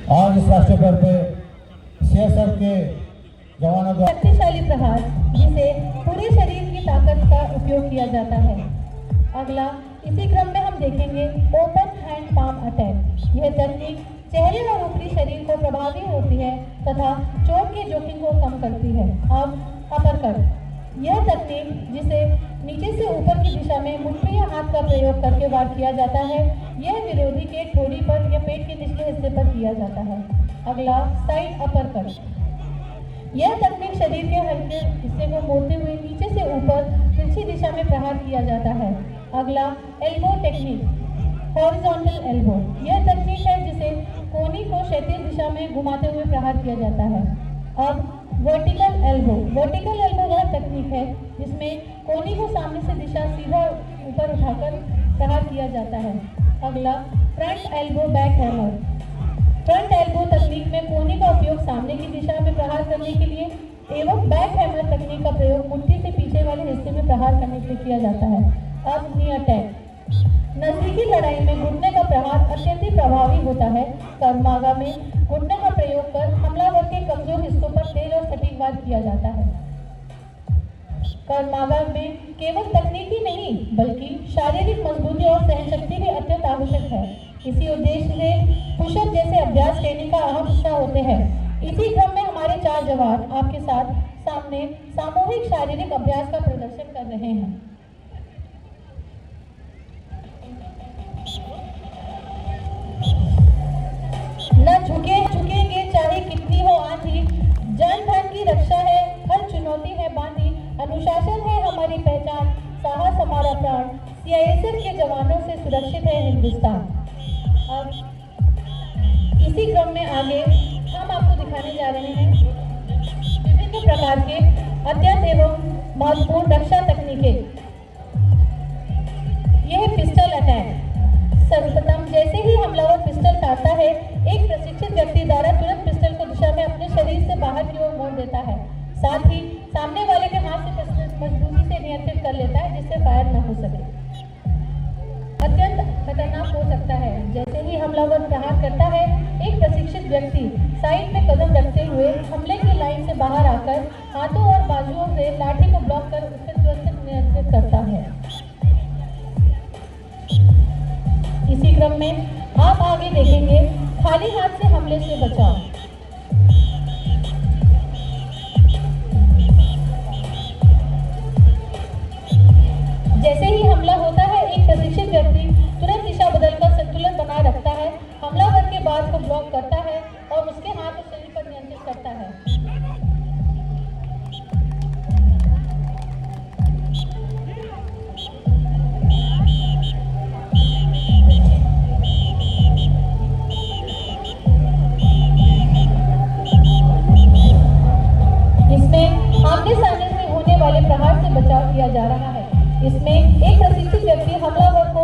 आज इस राष्ट्रीय पर्व पे सीएसएफ के जवानों द्वारा शक्तिशाली प्रहार जिसे पूरे शरीर की ताकत का उपयोग किया जाता है। अगला इसी क्रम में हम देखेंगे ओपन हैंड पाम अटैक। यह तकनीक चेहरे और ऊपरी शरीर को प्रभावी होती है तथा चोट के जोखिम को कम करती है। अब अपरकट, यह तकनीक जिसे नीचे से ऊपर की दिशा में मुट्ठी या हाथ का प्रयोग करके वार किया जाता है, यह विरोधी के ठोड़ी पर या पेट के निचले हिस्से पर किया जाता है। अगला साइड अपरकट, यह तकनीक शरीर के हल्के हिस्से को मोड़ते हुए नीचे से ऊपर तिरछी दिशा में प्रहार किया जाता है। अगला एल्बो टेक्निक, हॉरिजॉन्टल एल्बो, यह तकनीक है जिसे कोहनी को क्षैतिज दिशा में घुमाते हुए प्रहार किया जाता है। अब वर्टिकल एल्बो, वर्टिकल एल्बो वह तकनीक है जिसमें कोहनी को सामने से दिशा सीधा ऊपर उठाकर प्रहार किया जाता है। अगला front elbow back hammer, front elbow तकनीक में कोहनी का उपयोग सामने की दिशा में प्रहार करने के लिए एवं बैक हैमर तकनीक का प्रयोग मुट्ठी से पीछे वाले हिस्से में प्रहार करने के लिए किया जाता है। अब नी अटैक, नजदीकी लड़ाई में घुटने का प्रहार अत्यंत प्रभावी होता है। कर्मागा में घुटने का प्रयोग कर हमलावर के कमजोर हिस्सों पर तेज और सटीक वार किया जाता है। कर्मागा में केवल तकनीक ही नहीं बल्कि शारीरिक मजबूती और सहनशक्ति भी अत्यंत आवश्यक है। इसी उद्देश्य से पुशअप जैसे अभ्यास ट्रेनिंग का अहम हिस्सा होते हैं। इसी क्रम में हमारे 4 जवान आपके साथ सामने सामूहिक शारीरिक अभ्यास का प्रदर्शन कर रहे हैं। न झुकेंगे चाहे कितनी हो आंधी, जान धन की रक्षा है हर चुनौती है बांधी, अनुशासन है हमारी पहचान, साहस हमारा प्राण, सीआईएसएफ के जवानों से सुरक्षित है हिंदुस्तान। अब इसी क्रम में आगे हम आपको दिखाने जा रहे हैं विभिन्न प्रकार के अत्यंत एवं महत्वपूर्ण रक्षा तकनीकें। यह पिस्टल अटैक, सर्वप्रथम जैसे ही हमलावर पिस्टल काटता है, एक प्रशिक्षित व्यक्ति द्वारा तुरंत पिस्टल को दिशा में अपने शरीर से बाहर की ओर मोड़ देता है। साथ ही सामने वाले के हाथ से पिस्टल मजबूती से नियंत्रित कर लेता है जिससे फायर न हो सके। अत्यंत खतरनाक हो सकता है। जैसे ही हमलावर प्रहार करता है, एक प्रशिक्षित व्यक्ति साइड में कदम रखते हुए हमले की लाइन से बाहर आकर हाथों और बाजुओं से लाठी को ब्लॉक कर उसे तुरंत नियंत्रित करता है। इसी क्रम में आप आगे देखेंगे खाली हाथ से हमले से बचाव। जैसे ही हमला होता है, एक प्रशिक्षित व्यक्ति तुरंत दिशा बदलकर संतुलन बनाए रखता है, हमलावर के बात को ब्लॉक करता है और उसके हाथ और शरीर पर नियंत्रित करता है। आमने सामने से होने वाले प्रहार से बचाव किया जा रहा है। इसमें एक प्रशिक्षित व्यक्ति हमलावर को